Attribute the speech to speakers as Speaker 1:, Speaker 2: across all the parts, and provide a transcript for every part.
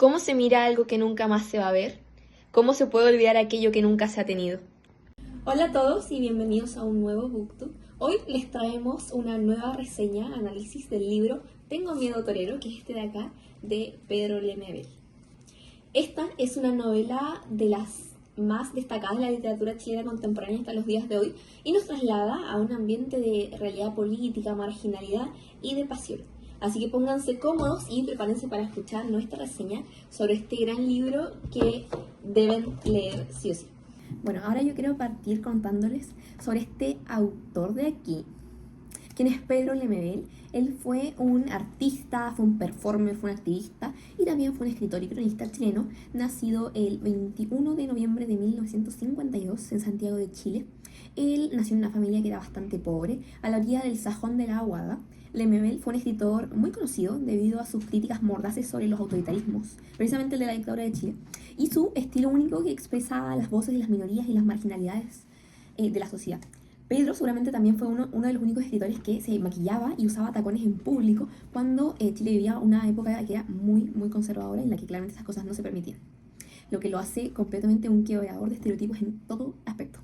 Speaker 1: ¿Cómo se mira algo que nunca más se va a ver? ¿Cómo se puede olvidar aquello que nunca se ha tenido?
Speaker 2: Hola a todos y bienvenidos a un nuevo BookTube. Hoy les traemos una nueva reseña, análisis del libro Tengo miedo torero, que es este de acá, de Pedro Lemebel. Esta es una novela de las más destacadas de la literatura chilena contemporánea hasta los días de hoy y nos traslada a un ambiente de realidad política, marginalidad y de pasión. Así que pónganse cómodos y prepárense para escuchar nuestra reseña sobre este gran libro que deben leer sí o sí. Bueno, ahora yo quiero partir contándoles sobre este autor de aquí, quien es Pedro Lemebel. Él fue un artista, fue un performer, fue un activista y también fue un escritor y cronista chileno, nacido el 21 de noviembre de 1952 en Santiago de Chile. Él nació en una familia que era bastante pobre, a la orilla del Sajón de la Aguada. Lemebel fue un escritor muy conocido debido a sus críticas mordaces sobre los autoritarismos, precisamente el de la dictadura de Chile, y su estilo único que expresa las voces de las minorías y las marginalidades de la sociedad. Pedro seguramente también fue uno de los únicos escritores que se maquillaba y usaba tacones en público cuando Chile vivía una época que era muy conservadora en la que claramente esas cosas no se permitían, lo que lo hace completamente un quebrador de estereotipos en todo aspecto.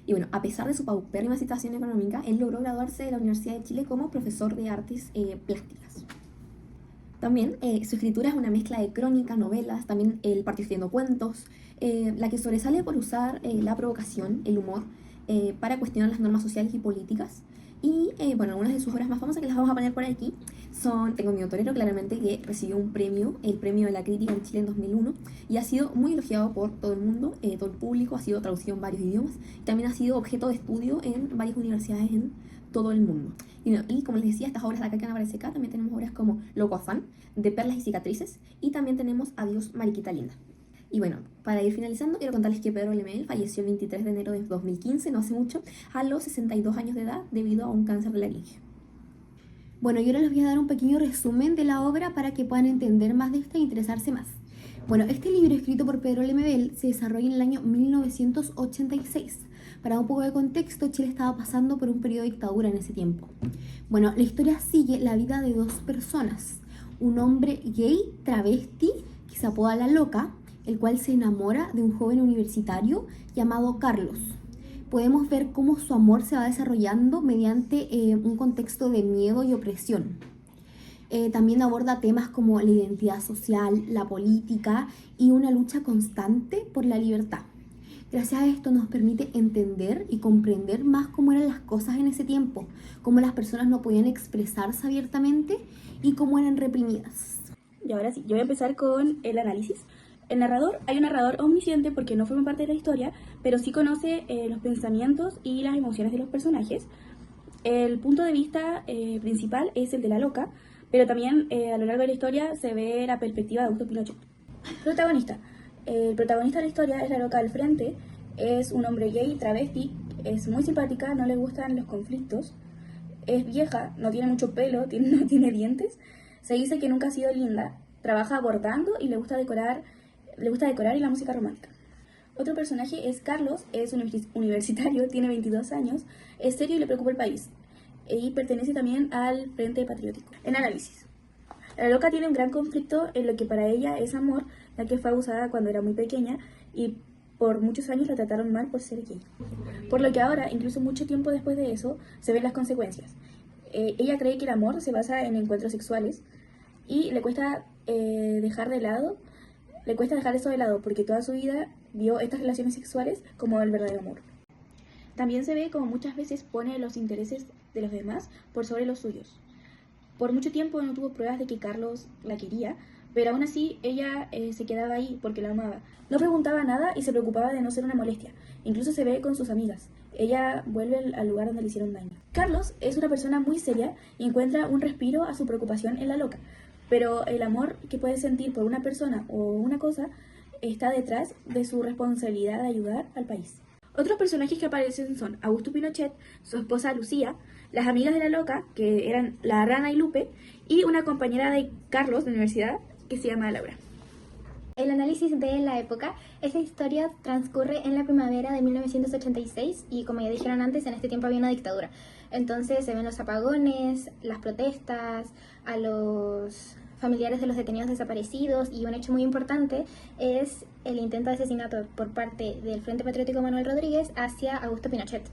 Speaker 2: Y bueno, a pesar de su paupérrima situación económica, él logró graduarse de la Universidad de Chile como profesor de artes plásticas. También su escritura es una mezcla de crónica, novelas, también él partió escribiendo cuentos, la que sobresale por usar la provocación, el humor, para cuestionar las normas sociales y políticas. Y bueno, algunas de sus obras más famosas que las vamos a poner por aquí son Tengo miedo torero, claramente, que recibió un premio, el premio de la crítica en Chile en 2001, y ha sido muy elogiado por todo el mundo, todo el público, ha sido traducido en varios idiomas, y también ha sido objeto de estudio en varias universidades en todo el mundo. Y como les decía, estas obras de acá que aparecen acá, también tenemos obras como Loco Afán, de Perlas y Cicatrices, y también tenemos Adiós, Mariquita Linda. Y bueno, para ir finalizando, quiero contarles que Pedro Lemebel falleció el 23 de enero de 2015, no hace mucho, a los 62 años de edad debido a un cáncer de laringe. Bueno, yo ahora les voy a dar un pequeño resumen de la obra para que puedan entender más de esta e interesarse más. Bueno, este libro escrito por Pedro Lemebel se desarrolla en el año 1986. Para un poco de contexto, Chile estaba pasando por un periodo de dictadura en ese tiempo. Bueno, la historia sigue la vida de dos personas. Un hombre gay, travesti, que se apoda La Loca, el cual se enamora de un joven universitario llamado Carlos. Podemos ver cómo su amor se va desarrollando mediante un contexto de miedo y opresión. También aborda temas como la identidad social, la política y una lucha constante por la libertad. Gracias a esto nos permite entender y comprender más cómo eran las cosas en ese tiempo, cómo las personas no podían expresarse abiertamente y cómo eran reprimidas.
Speaker 3: Y ahora sí, yo voy a empezar con el análisis. El narrador, hay un narrador omnisciente porque no forma parte de la historia, pero sí conoce los pensamientos y las emociones de los personajes. El punto de vista principal es el de La Loca, pero también a lo largo de la historia se ve la perspectiva de Augusto Pinochet. Protagonista. El protagonista de la historia es La Loca del frente, es un hombre gay, travesti, es muy simpática, no le gustan los conflictos, es vieja, no tiene mucho pelo, no tiene dientes, se dice que nunca ha sido linda, trabaja bordando y le gusta decorar y la música romántica. Otro personaje es Carlos, es universitario, tiene 22 años, es serio y le preocupa el país. Y pertenece también al Frente Patriótico. En análisis. La Loca tiene un gran conflicto en lo que para ella es amor, ya que fue abusada cuando era muy pequeña y por muchos años la trataron mal por ser gay. Por lo que ahora, incluso mucho tiempo después de eso, se ven las consecuencias. Ella cree que el amor se basa en encuentros sexuales y le cuesta dejar eso de lado porque toda su vida vio estas relaciones sexuales como el verdadero amor. También se ve como muchas veces pone los intereses de los demás por sobre los suyos. Por mucho tiempo no tuvo pruebas de que Carlos la quería, pero aún así ella se quedaba ahí porque la amaba. No preguntaba nada y se preocupaba de no ser una molestia. Incluso se ve con sus amigas. Ella vuelve al lugar donde le hicieron daño. Carlos es una persona muy seria y encuentra un respiro a su preocupación en La Loca. Pero el amor que puede sentir por una persona o una cosa está detrás de su responsabilidad de ayudar al país. Otros personajes que aparecen son Augusto Pinochet, su esposa Lucía, las amigas de La Loca, que eran la Rana y Lupe, y una compañera de Carlos de la universidad que se llama Laura.
Speaker 4: El análisis de la época. Esta historia transcurre en la primavera de 1986 y, como ya dijeron antes, en este tiempo había una dictadura. Entonces se ven los apagones, las protestas, a los familiares de los detenidos desaparecidos, y un hecho muy importante es el intento de asesinato por parte del Frente Patriótico Manuel Rodríguez hacia Augusto Pinochet.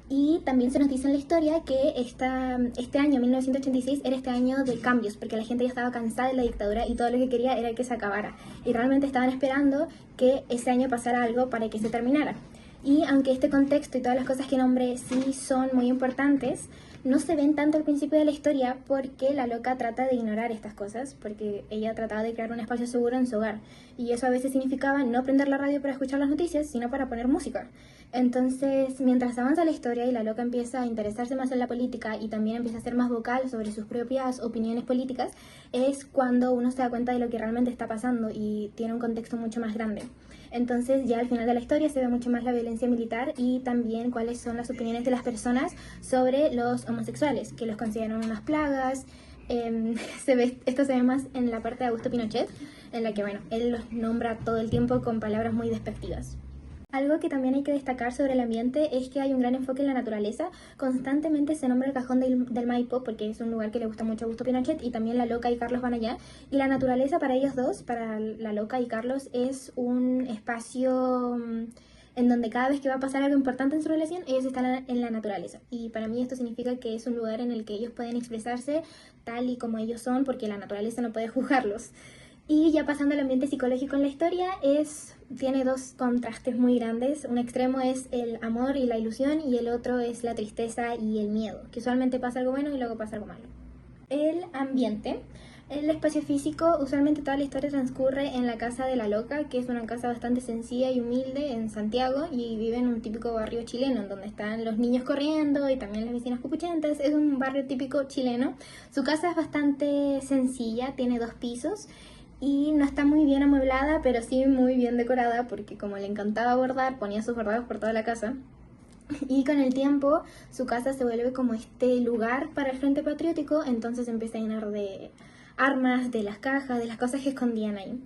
Speaker 4: Y también se nos dice en la historia que este año, 1986, era este año de cambios, porque la gente ya estaba cansada de la dictadura y todo lo que quería era que se acabara. Y realmente estaban esperando que ese año pasara algo para que se terminara. Y aunque este contexto y todas las cosas que nombré sí son muy importantes, no se ven tanto al principio de la historia porque la loca trata de ignorar estas cosas, porque ella trataba de crear un espacio seguro en su hogar. Y eso a veces significaba no prender la radio para escuchar las noticias, sino para poner música. Entonces, mientras avanza la historia y la loca empieza a interesarse más en la política y también empieza a ser más vocal sobre sus propias opiniones políticas, es cuando uno se da cuenta de lo que realmente está pasando y tiene un contexto mucho más grande. Entonces ya al final de la historia se ve mucho más la violencia militar y también cuáles son las opiniones de las personas sobre los homosexuales, que los consideran unas plagas. Esto se ve más en la parte de Augusto Pinochet, en la que bueno, él los nombra todo el tiempo con palabras muy despectivas. Algo que también hay que destacar sobre el ambiente es que hay un gran enfoque en la naturaleza. Constantemente se nombra el Cajón del Maipo porque es un lugar que le gusta mucho a Augusto Pinochet, y también la loca y Carlos van allá. Y la naturaleza para ellos dos, para la loca y Carlos, es un espacio en donde cada vez que va a pasar algo importante en su relación, ellos están en la naturaleza. Y para mí esto significa que es un lugar en el que ellos pueden expresarse tal y como ellos son, porque la naturaleza no puede juzgarlos. Y ya pasando al ambiente psicológico en la historia, tiene dos contrastes muy grandes. Un extremo es el amor y la ilusión, y el otro es la tristeza y el miedo, que usualmente pasa algo bueno y luego pasa algo malo. El ambiente. El espacio físico, usualmente toda la historia transcurre en la casa de la loca, que es una casa bastante sencilla y humilde en Santiago, y vive en un típico barrio chileno, en donde están los niños corriendo y también las vecinas cupuchentas. Es un barrio típico chileno. Su casa es bastante sencilla, tiene 2 pisos, y no está muy bien amueblada, pero sí muy bien decorada, porque como le encantaba bordar, ponía sus bordados por toda la casa. Y con el tiempo su casa se vuelve como este lugar para el Frente Patriótico, entonces empieza a llenar de armas, de las cajas, de las cosas que escondían ahí.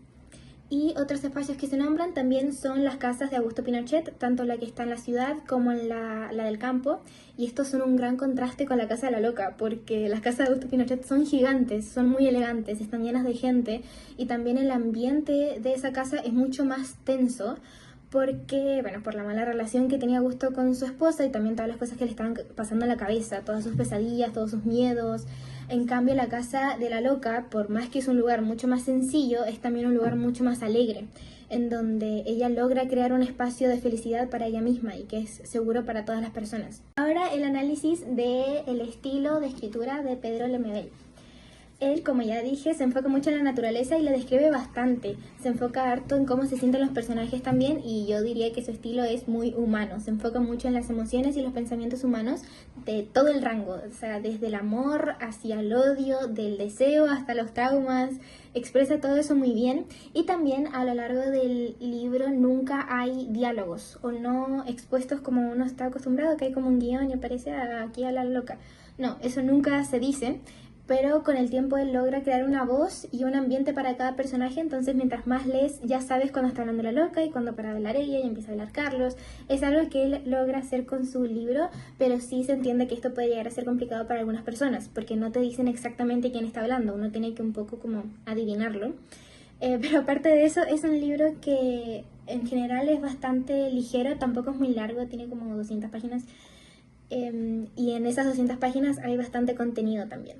Speaker 4: Y otros espacios que se nombran también son las casas de Augusto Pinochet, tanto la que está en la ciudad como en la del campo. Y estos son un gran contraste con la casa de la loca, porque las casas de Augusto Pinochet son gigantes, son muy elegantes, están llenas de gente, y también el ambiente de esa casa es mucho más tenso, porque, bueno, por la mala relación que tenía Augusto con su esposa y también todas las cosas que le estaban pasando en la cabeza, todas sus pesadillas, todos sus miedos. En cambio, la casa de la loca, por más que es un lugar mucho más sencillo, es también un lugar mucho más alegre, en donde ella logra crear un espacio de felicidad para ella misma y que es seguro para todas las personas. Ahora el análisis del estilo de escritura de Pedro Lemebel. Él, como ya dije, se enfoca mucho en la naturaleza y la describe bastante. Se enfoca harto en cómo se sienten los personajes también, y yo diría que su estilo es muy humano. Se enfoca mucho en las emociones y los pensamientos humanos de todo el rango, o sea, desde el amor hacia el odio, del deseo hasta los traumas. Expresa todo eso muy bien, y también a lo largo del libro nunca hay diálogos o no expuestos como uno está acostumbrado, que hay como un guión y aparece aquí a la loca. No, eso nunca se dice. Pero con el tiempo él logra crear una voz y un ambiente para cada personaje, entonces mientras más lees ya sabes cuándo está hablando la loca y cuándo para hablar ella y empieza a hablar Carlos. Es algo que él logra hacer con su libro, pero sí se entiende que esto puede llegar a ser complicado para algunas personas, porque no te dicen exactamente quién está hablando, uno tiene que un poco como adivinarlo. Pero aparte de eso, es un libro que en general es bastante ligero, tampoco es muy largo, tiene como 200 páginas, y en esas 200 páginas hay bastante contenido también.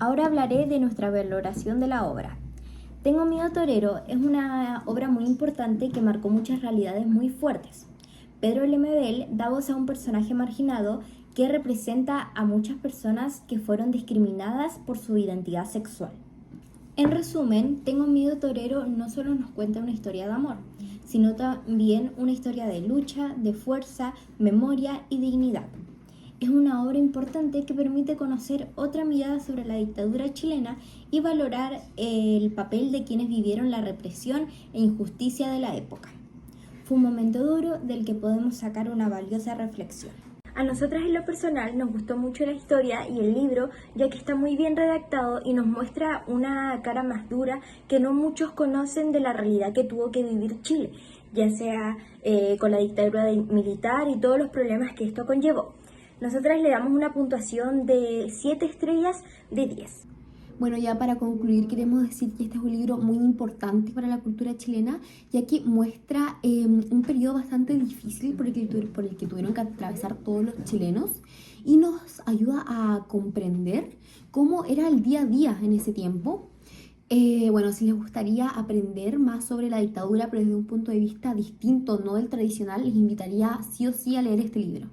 Speaker 5: Ahora hablaré de nuestra valoración de la obra. Tengo miedo torero es una obra muy importante que marcó muchas realidades muy fuertes. Pedro Lemebel da voz a un personaje marginado que representa a muchas personas que fueron discriminadas por su identidad sexual. En resumen, Tengo miedo torero no solo nos cuenta una historia de amor, sino también una historia de lucha, de fuerza, memoria y dignidad. Es una obra importante que permite conocer otra mirada sobre la dictadura chilena y valorar el papel de quienes vivieron la represión e injusticia de la época. Fue un momento duro del que podemos sacar una valiosa reflexión.
Speaker 3: A nosotras en lo personal nos gustó mucho la historia y el libro, ya que está muy bien redactado y nos muestra una cara más dura que no muchos conocen de la realidad que tuvo que vivir Chile, ya sea con la dictadura militar y todos los problemas que esto conllevó. Nosotras le damos una puntuación de 7 estrellas de 10.
Speaker 1: Bueno, ya para concluir queremos decir que este es un libro muy importante para la cultura chilena, ya que muestra un periodo bastante difícil por el que tuvieron que atravesar todos los chilenos y nos ayuda a comprender cómo era el día a día en ese tiempo. Bueno, si les gustaría aprender más sobre la dictadura, pero desde un punto de vista distinto, no del tradicional, les invitaría sí o sí a leer este libro.